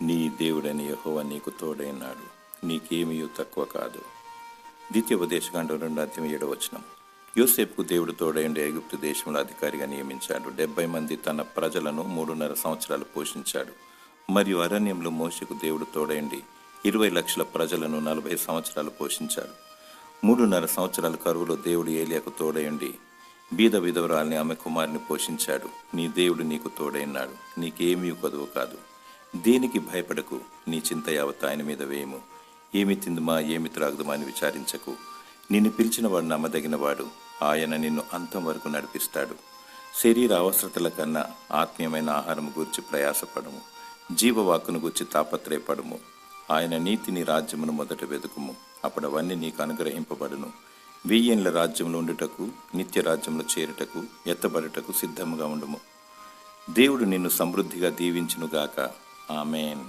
నీ దేవుడని యెహోవా నీకు తోడైనాడు, నీకేమీ తక్కువ కాదు. ద్వితీయోపదేశకాండం 2:7. యోసేపుకు దేవుడు తోడైండి ఐగుప్తు దేశంలో అధికారిగా నియమించాడు. 70 మంది తన ప్రజలను 3.5 సంవత్సరాలు పోషించాడు. మరియు అరణ్యంలో మోషేకు దేవుడు తోడైండి 20 లక్షల ప్రజలను 40 సంవత్సరాలు పోషించాడు. 3.5 సంవత్సరాల కరువులో దేవుడు ఏలియాకు తోడైండి బీద విధవరాల్ని ఆమె కుమారుని పోషించాడు. నీ దేవుడు నీకు తోడైనాడు, నీకేమీ కొదువు కాదు. దేనికి భయపడకు, నీ చింత యావత్తు ఆయన మీద వేయము. ఏమి తిందుమా ఏమి త్రాగుదుమా అని విచారించకు. నిన్ను పిలిచిన వాడు నమ్మదగినవాడు, ఆయన నిన్ను అంతం వరకు నడిపిస్తాడు. శరీర అవసరతల కన్నా ఆత్మీయమైన ఆహారం గూర్చి ప్రయాసపడము, జీవవాక్కును గూర్చి తాపత్రయపడము. ఆయన నీతిని రాజ్యమును మొదట వెతుకుము, అప్పుడు అవన్నీ నీకు అనుగ్రహింపబడును. 1000 ఏళ్ల రాజ్యంలో ఉండుటకు, నిత్య రాజ్యంలో చేరుటకు, ఎత్తబడుటకు సిద్ధముగా ఉండుము. దేవుడు నిన్ను సమృద్ధిగా దీవించునుగాక. ఆమేన్.